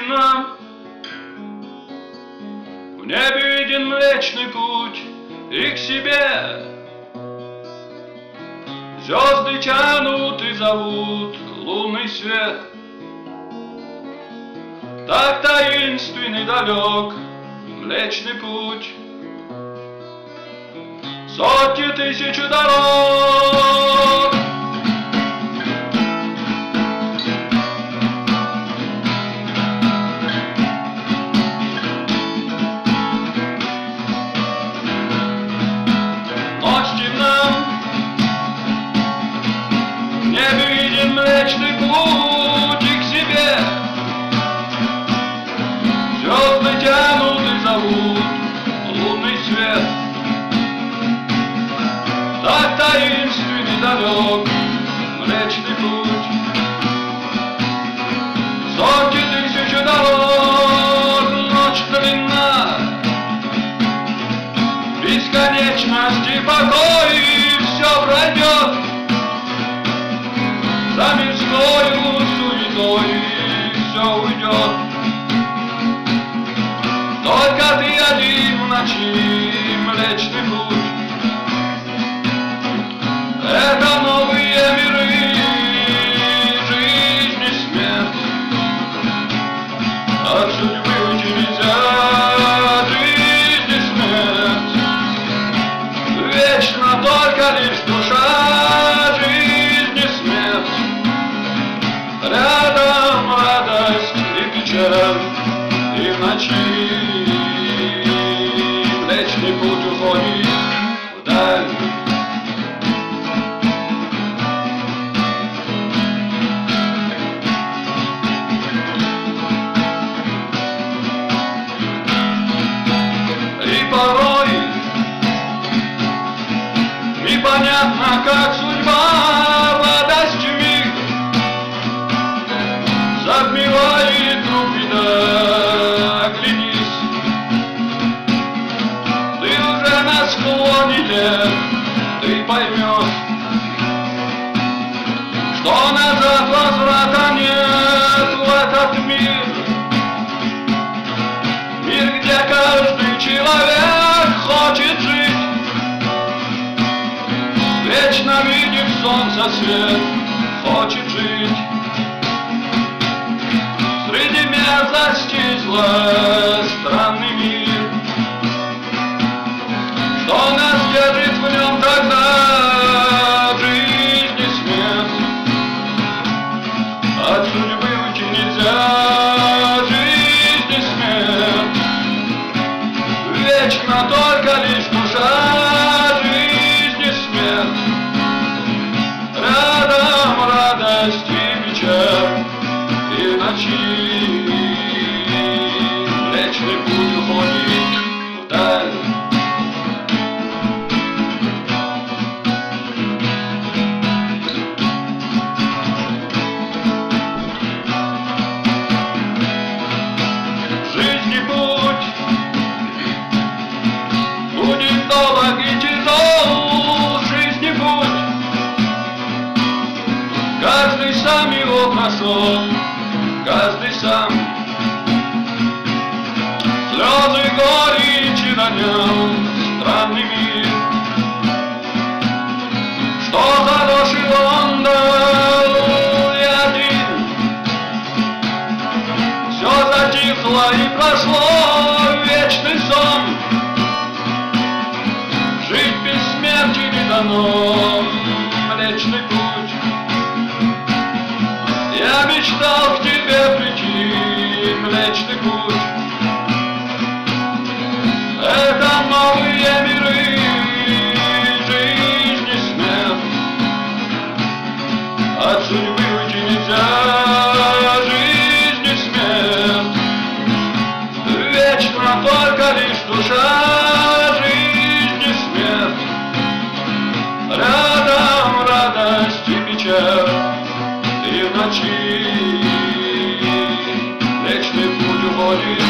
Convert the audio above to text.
нам. В небе виден Млечный Путь и к себе. Звезды тянут и зовут лунный свет. Так таинственный далек Млечный Путь. Сотни тысяч дорог. Ночь темна, в небе виден Млечный Путь и к себе. Звезды тянут и зовут лунный свет. Так таинственный далек Млечный Путь. Сотни тысяч дорог, ночь длинна, бесконечность и покой, и все пройдет. За мирскою суетой все уйдет. Только ты один в ночи, Млечный Путь. Это новые миры, жизнь и смерть. От судьбы уйти нельзя, жизнь и смерть. Вечно только лишь душа, жизнь и смерть. Рядом радость и печаль, и в ночи Млечный Путь уходит вдаль. И порой непонятно, как судьба радостью миг затмевает руки, да оглянись. Ты уже на склоне лет, ты поймешь, что назад возврата нет в этот мир. Мир, где каждый человек хочет жить, вечно видев солнце свет, хочет жить. Среди мерзости зла странный мир. Что нас держит в нем тогда, жизнь и смерть? От судьбы уйти нельзя, жизнь и смерть. Вечно только лишь душа, жизнь и смерть. Рядом радость и печаль, и в ночи Млечный Путь уходит вдаль. Жизнь и путь будет долг и тяжел, жизнь и путь. Каждый сам его прошел, каждый сам. Слезы горечи на нем странный мир. Что за души он дал и один. Все затихло и прошло вечный сон. Жить без смерти не дано, Млечный Путь. Я мечтал к тебе прийти, Млечный Путь. Это новые миры, жизнь и смерть. От судьбы уйти нельзя, жизнь и смерть. Вечно только лишь душа, жизнь и смерть. Рядом радость и печаль, и в ночи Млечный Путь уходит